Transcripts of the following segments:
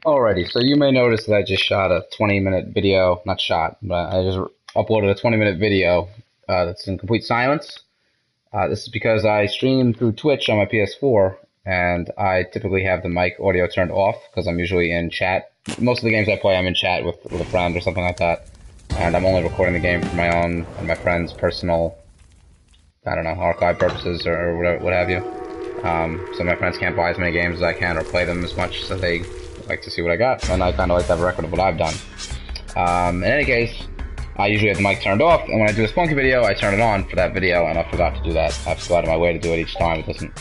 Alrighty, so you may notice that I just shot a 20-minute video, not shot, but I just uploaded a 20-minute video that's in complete silence. This is because I stream through Twitch on my PS4, and I typically have the mic audio turned off because I'm usually in chat. Most of the games I play, I'm in chat with a friend or something like that, and I'm only recording the game for my own and my friend's personal, I don't know, archive purposes or whatever, what have you. So my friends can't buy as many games as I can or play them as much, so they like to see what I got, and I kind of like to have a record of what I've done. In any case, I usually have the mic turned off, and when I do a Spelunky video, I turn it on for that video, and I forgot to do that. I have to go out of my way to do it each time. It doesn't.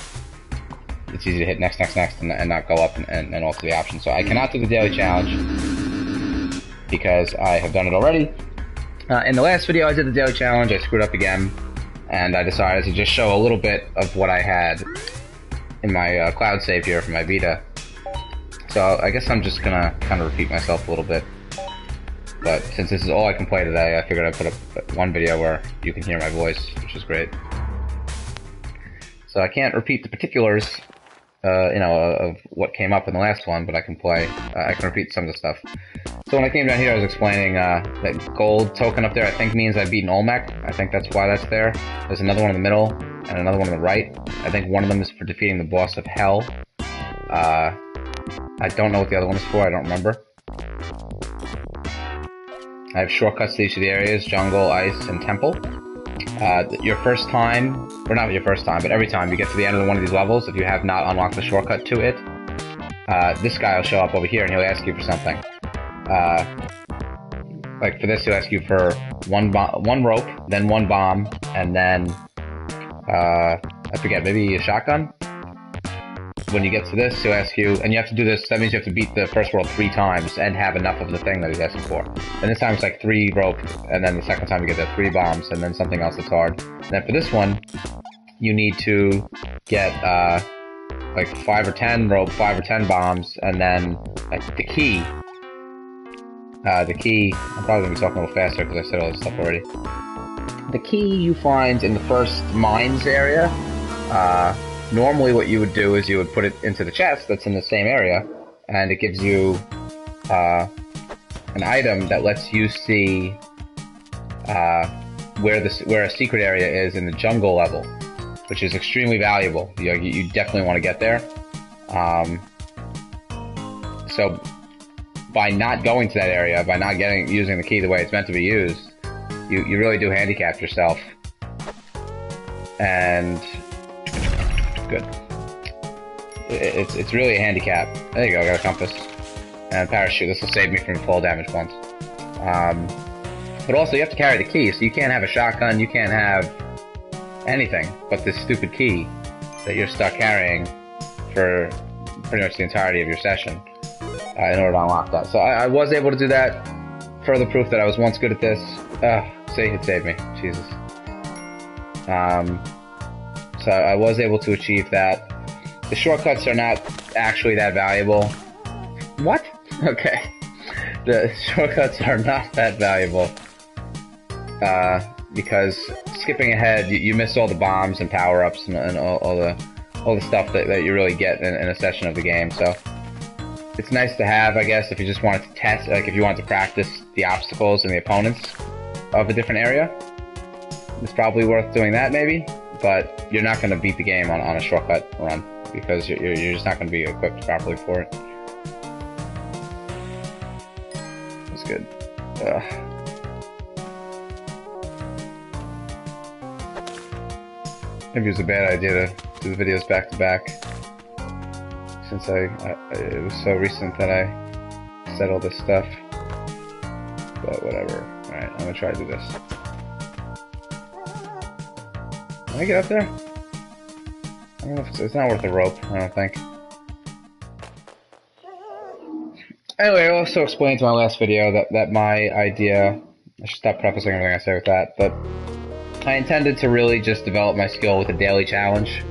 It's easy to hit next, and not go up and alter the option. So I cannot do the daily challenge because I have done it already. In the last video, I did the daily challenge. I screwed up again, and I decided to just show a little bit of what I had in my cloud save here for my Vita. So I guess I'm just gonna kind of repeat myself a little bit. But since this is all I can play today, I figured I'd put up one video where you can hear my voice, which is great. So I can't repeat the particulars, of what came up in the last one, but I can repeat some of the stuff. So when I came down here, I was explaining that gold token up there, I think means I beat an Olmec. I think that's why that's there. There's another one in the middle, and another one on the right. I think one of them is for defeating the boss of Hell. I don't know what the other one is for, I don't remember. I have shortcuts to each of the areas: jungle, ice, and temple. Your first time, or not your first time, but every time you get to the end of one of these levels, if you have not unlocked the shortcut to it, this guy will show up over here and he'll ask you for something. Like for this, he'll ask you for one rope, then one bomb, and then, I forget, maybe a shotgun? When you get to this, he'll ask you, and you have to do this, that means you have to beat the first world 3 times and have enough of the thing that he's asking for. And this time it's like 3 rope, and then the second time you get the 3 bombs, and then something else that's hard. And then for this one, you need to get, like 5 or 10 rope, 5 or 10 bombs, and then, like, the key, I'm probably gonna be talking a little faster because I said all this stuff already. The key you find in the first mines area. Normally what you would do is you would put it into the chest that's in the same area, and it gives you an item that lets you see where a secret area is in the jungle level, which is extremely valuable. You definitely want to get there. So by not going to that area, by not using the key the way it's meant to be used, you really do handicap yourself. And good. It's really a handicap. There you go, I got a compass. And a parachute. This will save me from fall damage once. But also, you have to carry the key, so you can't have a shotgun, you can't have anything but this stupid key that you're stuck carrying for pretty much the entirety of your session in order to unlock that. So I was able to do that. Further proof that I was once good at this. See, it saved me. Jesus. So I was able to achieve that. The shortcuts are not actually that valuable. What? Okay. The shortcuts are not that valuable. Because skipping ahead, you miss all the bombs and power-ups and all the stuff that you really get in a session of the game. So it's nice to have, I guess, if you just wanted to test, like if you wanted to practice the obstacles and the opponents of a different area. It's probably worth doing that, maybe. But you're not going to beat the game on a shortcut run, because you're just not going to be equipped properly for it. That's good. Maybe it was a bad idea to do the videos back to back, since it was so recent that I said all this stuff. But whatever. Alright, I'm going to try to do this. Can I get up there? I don't know if it's not worth the rope, I don't think. Anyway, I also explained to my last video that my idea, I should stop prefacing everything I say with that, but I intended to really just develop my skill with a daily challenge.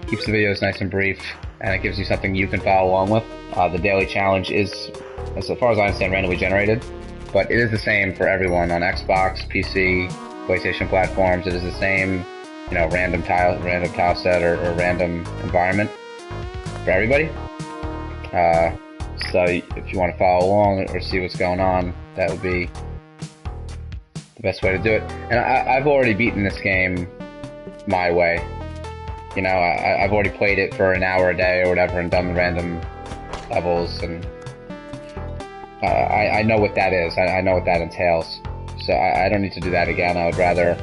Keeps the videos nice and brief, and it gives you something you can follow along with. The daily challenge is, as far as I understand, randomly generated, but it is the same for everyone on Xbox, PC, PlayStation platforms. It is the same, random tile set or random environment for everybody. So if you want to follow along or see what's going on, that would be the best way to do it. And I've already beaten this game my way. You know, I've already played it for an hour a day or whatever and done the random levels, and I know what that is. I know what that entails. So I don't need to do that again. I would rather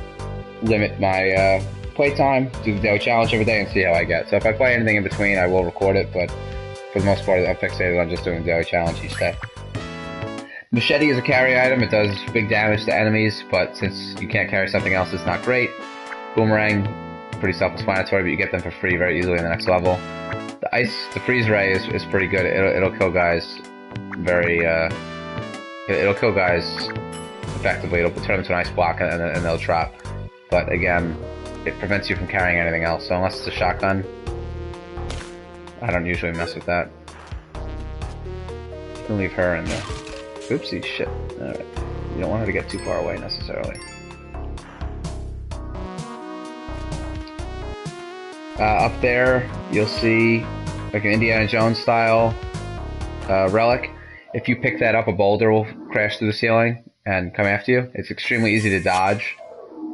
limit my playtime, do the daily challenge every day, and see how I get. So if I play anything in between, I will record it, but for the most part, I'm fixated on just doing the daily challenge each day. Machete is a carry item. It does big damage to enemies, but since you can't carry something else, it's not great. Boomerang, pretty self-explanatory, but you get them for free very easily in the next level. The freeze ray is pretty good. It'll kill guys it'll kill guys effectively. It'll turn them to an ice block and they'll drop. But again, it prevents you from carrying anything else. So unless it's a shotgun, I don't usually mess with that. You can leave her in there. Oopsie, shit. Alright. You don't want her to get too far away necessarily. Up there, you'll see like an Indiana Jones style relic. If you pick that up, a boulder will crash through the ceiling and come after you. It's extremely easy to dodge,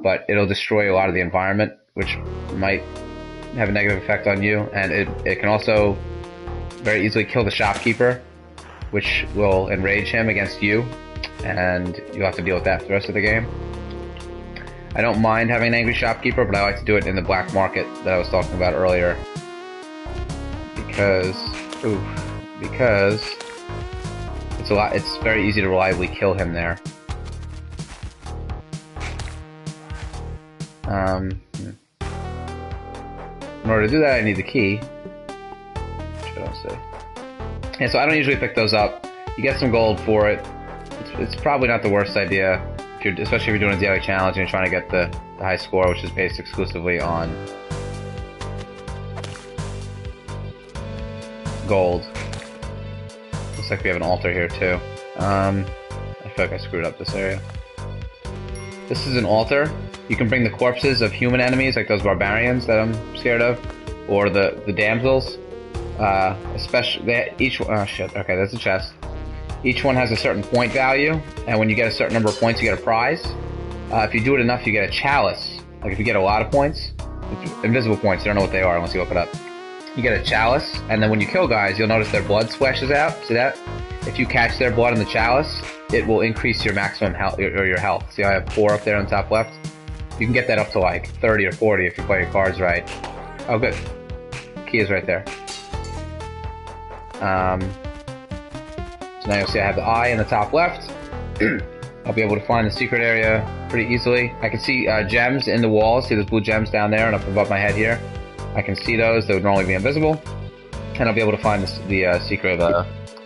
but it'll destroy a lot of the environment, which might have a negative effect on you. And it can also very easily kill the shopkeeper, which will enrage him against you, and you'll have to deal with that for the rest of the game. I don't mind having an angry shopkeeper, but I like to do it in the black market that I was talking about earlier. Because it's very easy to reliably kill him there. In order to do that, I need the key. Which I don't see. And so I don't usually pick those up. You get some gold for it. It's probably not the worst idea, especially if you're doing a daily challenge and you're trying to get the high score, which is based exclusively on gold. Looks like we have an altar here too. I feel like I screwed up this area. This is an altar. You can bring the corpses of human enemies, like those barbarians that I'm scared of, or the damsels. Especially each one. Oh shit. Okay, that's a chest. Each one has a certain point value, and when you get a certain number of points, you get a prize. If you do it enough, you get a chalice. Like if you get a lot of points, it's invisible points. You don't know what they are unless you look it up. You get a chalice, and then when you kill guys, you'll notice their blood splashes out. See that? If you catch their blood in the chalice, it will increase your maximum health or your health. See, I have 4 up there on the top left. You can get that up to like 30 or 40 if you play your cards right. Oh, good. Key is right there. So now you'll see I have the eye in the top left. I'll be able to find the secret area pretty easily. I can see gems in the walls. See those blue gems down there and up above my head here? I can see those. They would normally be invisible. And I'll be able to find the secret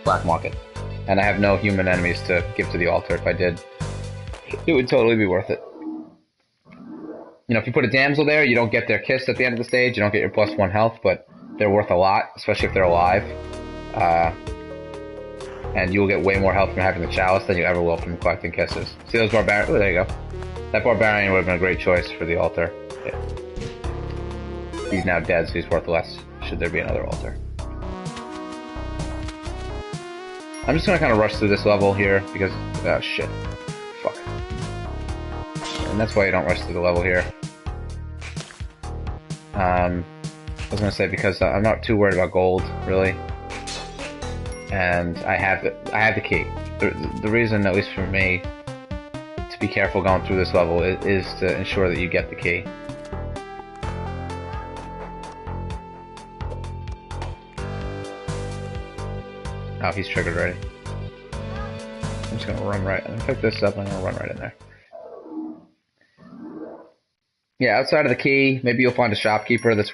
black market. And I have no human enemies to give to the altar. If I did, it would totally be worth it. You know, if you put a damsel there, you don't get their kiss at the end of the stage. You don't get your +1 health, but they're worth a lot, especially if they're alive. And you will get way more health from having the chalice than you ever will from collecting kisses. See those barbarians? Oh, there you go. That barbarian would have been a great choice for the altar. Yeah. He's now dead, so he's worth less should there be another altar. I'm just gonna kind of rush through this level here because, oh shit, fuck. And that's why you don't rush through the level here. I was gonna say because I'm not too worried about gold, really. And I have the key. The reason, at least for me, to be careful going through this level is to ensure that you get the key. Oh, he's triggered already. I'm just gonna run right. I'm gonna pick this up and I'm gonna run right in there. Yeah, outside of the key, maybe you'll find a shopkeeper that's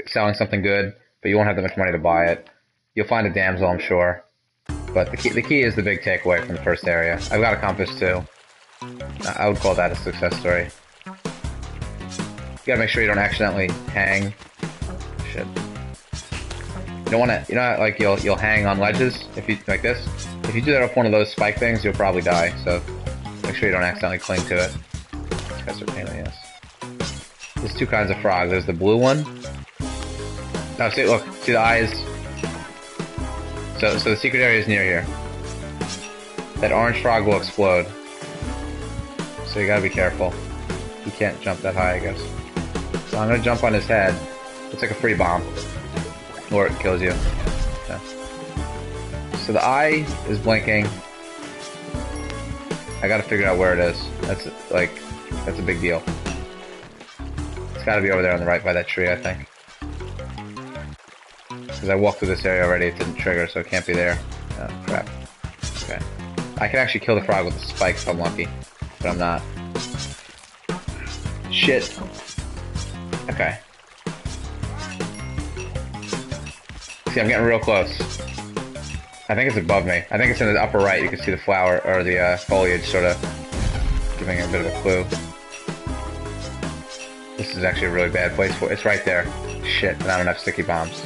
selling something good, but you won't have that much money to buy it. You'll find a damsel, I'm sure. But the key is the big takeaway from the first area. I've got a compass too. I would call that a success story. You gotta make sure you don't accidentally hang. Shit. You don't wanna, like you'll hang on ledges if you, like this. If you do that off one of those spike things, you'll probably die, so make sure you don't accidentally cling to it. These guys are a pain in the ass. There's 2 kinds of frog. There's the blue one. Oh, see, look, see the eyes? so the secret area is near here. That orange frog will explode. So you gotta be careful. You can't jump that high, I guess. So I'm gonna jump on his head. It's like a free bomb. Or it kills you. Okay. So the eye is blinking. I gotta figure out where it is. That's a big deal. It's gotta be over there on the right by that tree, I think. Because I walked through this area already, it didn't trigger, so it can't be there. Oh, crap. Okay. I can actually kill the frog with the spike if I'm lucky. But I'm not. Shit. Okay. See, I'm getting real close. I think it's above me. I think it's in the upper right. You can see the flower, or the foliage sort of giving a bit of a clue. This is actually a really bad place for it. It's right there. Shit, not enough sticky bombs.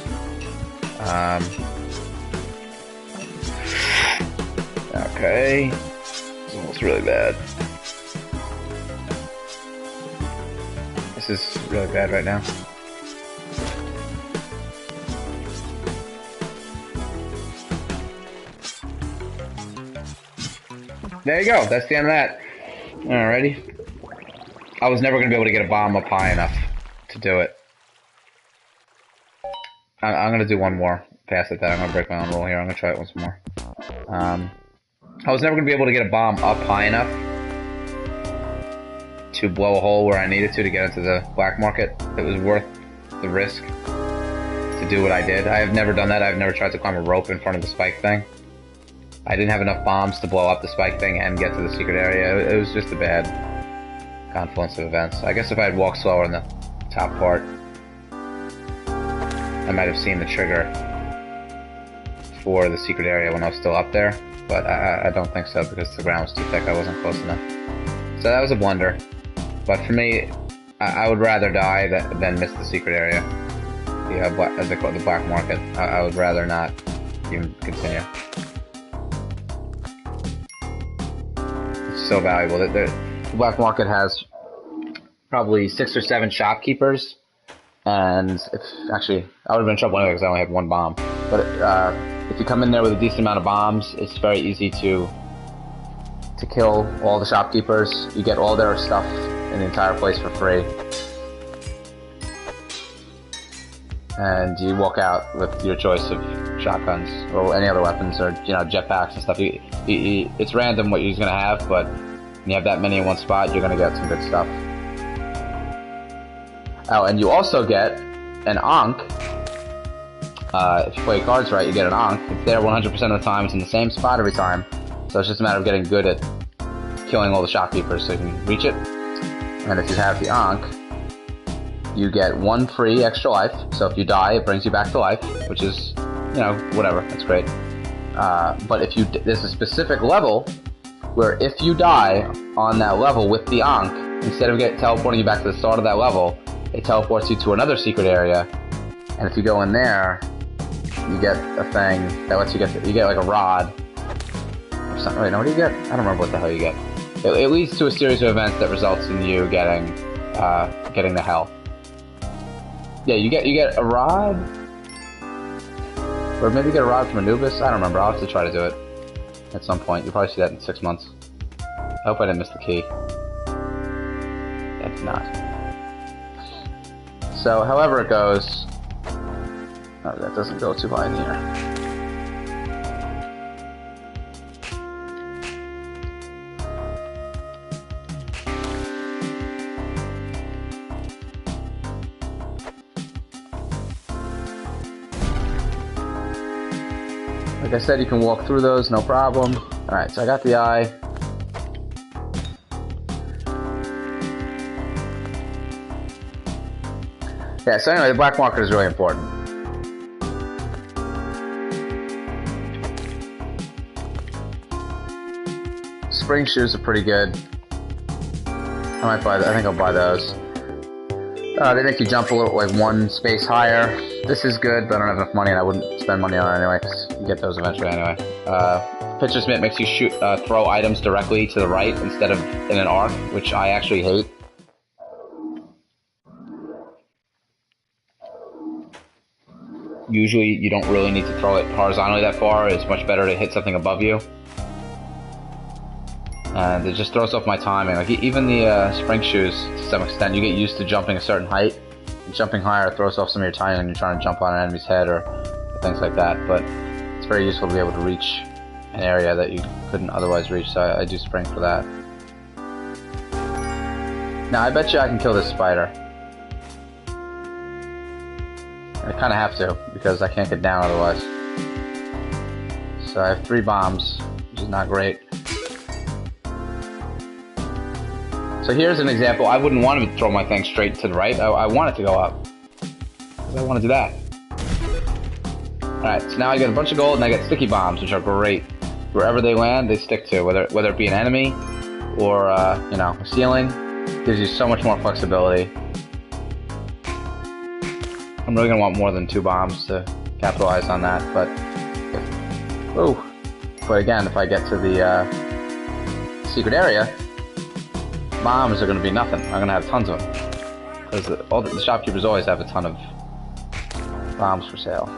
Okay. This almost really bad. This is really bad right now. There you go. That's the end of that. Alrighty. I was never going to be able to get a bomb up high enough to do it. I'm going to do one more pass at that. I'm going to break my own rule here. I'm going to try it once more. I was never going to be able to get a bomb up high enough to blow a hole where I needed to get into the black market. It was worth the risk to do what I did. I have never done that. I've never tried to climb a rope in front of the spike thing. I didn't have enough bombs to blow up the spike thing and get to the secret area. It was just a bad confluence of events. I guess if I had walked slower in the top part, I might have seen the trigger for the secret area when I was still up there, but I don't think so because the ground was too thick. I wasn't close enough. So that was a blunder. But for me, I would rather die than miss the secret area. As they call it, the black market. I would rather not even continue. It's so valuable. The black market has probably 6 or 7 shopkeepers. And actually, I would have been in trouble anyway because I only had 1 bomb. But if you come in there with a decent amount of bombs, it's very easy to kill all the shopkeepers. You get all their stuff in the entire place for free. And you walk out with your choice of shotguns or any other weapons or, you know, jetpacks and stuff. It's random what you're going to have, but when you have that many in one spot, you're going to get some good stuff. Oh, and you also get an Ankh. If you play cards right, you get an Ankh. It's there 100% of the time. It's in the same spot every time. So it's just a matter of getting good at killing all the shopkeepers so you can reach it. And if you have the Ankh, you get 1 free extra life. So if you die, it brings you back to life, which is, you know, whatever. That's great. But if there's a specific level where if you die on that level with the Ankh, instead of teleporting you back to the start of that level, it teleports you to another secret area. And if you go in there, you get a thing that lets you you get like a rod. Or something. Wait, no, what do you get? I don't remember what the hell you get. It leads to a series of events that results in you getting the hell. Yeah, you get a rod, or maybe you get a rod from Anubis. I don't remember. I'll have to try to do it at some point. You'll probably see that in 6 months. I hope I didn't miss the key. I did not. So, however it goes, oh, that doesn't go too high in the air. Like I said, you can walk through those, no problem. Alright, so I got the eye. Yeah, so anyway, the black market is really important. Spring shoes are pretty good. I might buy. I think I'll buy those. They make you jump a little, like 1 space higher. This is good, but I don't have enough money, and I wouldn't spend money on it anyway, because you get those eventually anyway. Pitcher's Mitt makes you throw items directly to the right instead of in an arc, which I actually hate. usually you don't really need to throw it horizontally that far. It's much better to hit something above you. And it just throws off my timing. Like even the spring shoes, to some extent, you get used to jumping a certain height. And jumping higher throws off some of your timing when you're trying to jump on an enemy's head or things like that. But it's very useful to be able to reach an area that you couldn't otherwise reach, so I do spring for that. Now I bet you I can kill this spider. I kind of have to, because I can't get down otherwise. So I have 3 bombs, which is not great. So here's an example. I wouldn't want to throw my thing straight to the right. I want it to go up. Because I want to do that. Alright, so now I get a bunch of gold and I get sticky bombs, which are great. Wherever they land, they stick to. Whether it be an enemy or, you know, a ceiling. Gives you so much more flexibility. I'm really going to want more than 2 bombs to capitalize on that, but again, if I get to the secret area, bombs are going to be nothing. I'm going to have tons of them. Because the shopkeepers always have a ton of bombs for sale.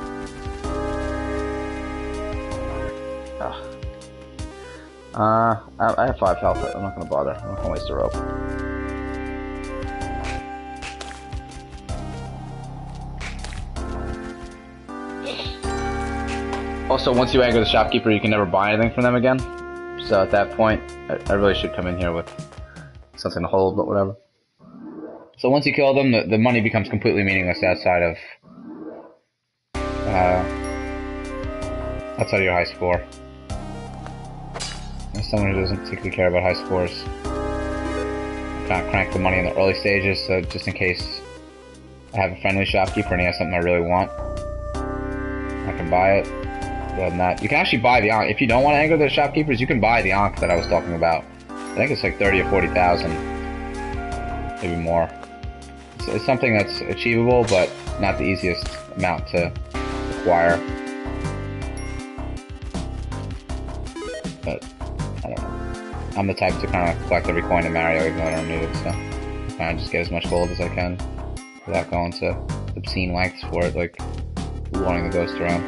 I have 5 health, I'm not going to bother. I'm not going to waste a rope. Also, once you anger the shopkeeper, you can never buy anything from them again. So at that point, I really should come in here with something to hold, but whatever. So once you kill them, the money becomes completely meaningless outside of your high score. As someone who doesn't particularly care about high scores, I kind of crank the money in the early stages, so just in case I have a friendly shopkeeper and he has something I really want, I can buy it. Other than that, you can actually buy the Ankh. If you don't want to anger the shopkeepers, you can buy the Ankh that I was talking about. I think it's like 30 or 40,000, maybe more. It's something that's achievable, but not the easiest amount to acquire. But I don't know. I'm the type to kind of collect every coin in Mario, even though I don't need it. So I kind of just get as much gold as I can without going to obscene lengths for it, like wanting the ghost around.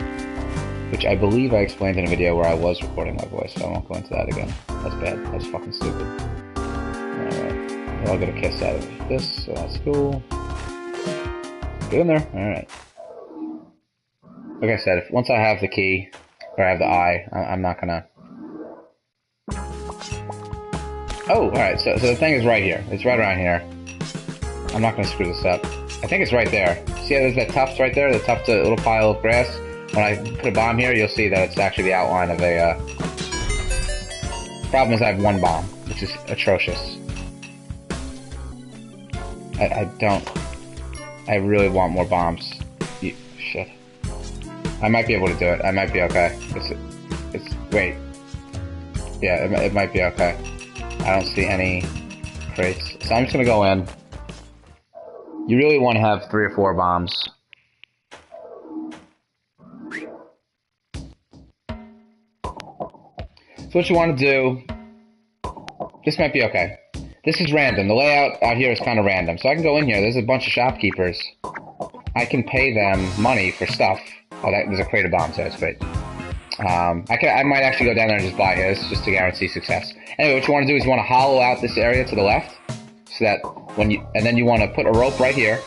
Which I believe I explained in a video where I was recording my voice, so I won't go into that again. That's bad. That's fucking stupid. Alright. I'll get a kiss out of this, so that's cool. Get in there. Alright. Like I said, once I have the key, or I have the eye, I'm not gonna... Oh, alright, so the thing is right here. It's right around here. I'm not gonna screw this up. I think it's right there. See how there's that tuft right there? The tuft, a little pile of grass? When I put a bomb here, you'll see that it's actually the outline of a, Problem is I have 1 bomb, which is atrocious. I really want more bombs. Shit. I might be able to do it. I might be okay. Wait. Yeah, it might be okay. I don't see any crates. So I'm just gonna go in. You really want to have 3 or 4 bombs. So what you want to do, this might be okay. This is random. The layout out here is kind of random. So I can go in here. There's a bunch of shopkeepers. I can pay them money for stuff. Oh, there's a crate of bombs. That's great. I might actually go down there and just buy his, just to guarantee success. Anyway, what you want to do is you want to hollow out this area to the left, so that and then you want to put a rope right here,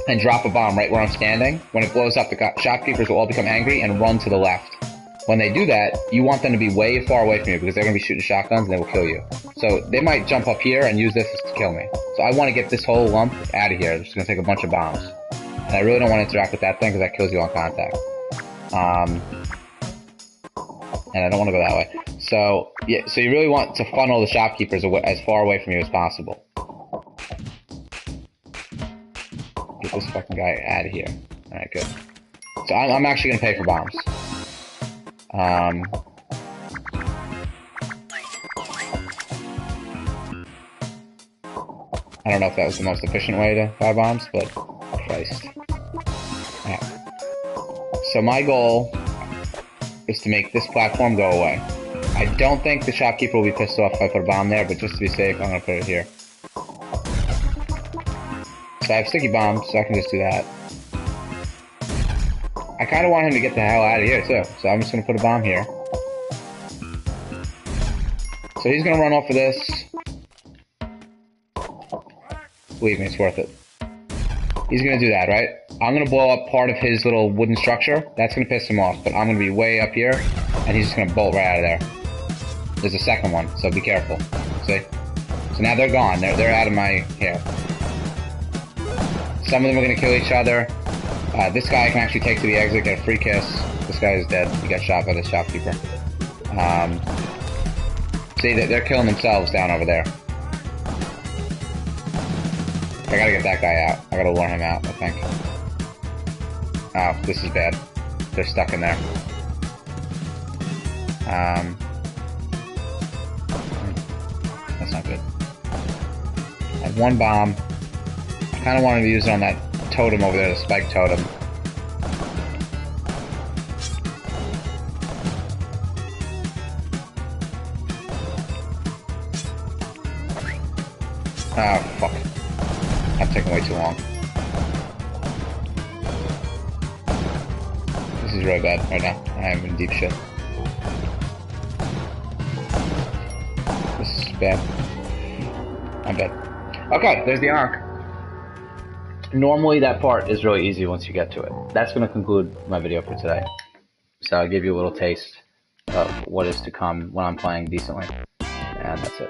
and drop a bomb right where I'm standing. When it blows up, the shopkeepers will all become angry and run to the left. When they do that, you want them to be way far away from you, because they're going to be shooting shotguns and they will kill you. So they might jump up here and use this to kill me. So I want to get this whole lump out of here. It's going to take a bunch of bombs. And I really don't want to interact with that thing, because that kills you on contact. And I don't want to go that way. So, yeah, so you really want to funnel the shopkeepers as far away from you as possible. Get this fucking guy out of here. Alright, good. So I'm actually going to pay for bombs. I don't know if that was the most efficient way to buy bombs, but Christ. Right. So my goal is to make this platform go away. I don't think the shopkeeper will be pissed off if I put a bomb there, but just to be safe, I'm going to put it here. So I have sticky bombs, so I can just do that. I kind of want him to get the hell out of here, too. So I'm just going to put a bomb here. So he's going to run off of this. Believe me, it's worth it. He's going to do that, right? I'm going to blow up part of his little wooden structure. That's going to piss him off, but I'm going to be way up here, and he's just going to bolt right out of there. There's a second one, so be careful. See? So now they're gone. They're out of my hair. Some of them are going to kill each other. This guy I can actually take to the exit, get a free kiss. This guy is dead. He got shot by the shopkeeper. See, they're killing themselves down over there. I gotta get that guy out. I gotta lure him out, I think. Oh, this is bad. They're stuck in there. That's not good. I have one bomb. I kinda wanted to use it on that totem over there, the spike totem. Oh, fuck. I'm taking way too long. This is really bad right now. I am in deep shit. This is bad. I'm dead. Okay, there's the Ankh. Normally that part is really easy once you get to it. That's going to conclude my video for today. So I'll give you a little taste of what is to come when I'm playing decently. And that's it.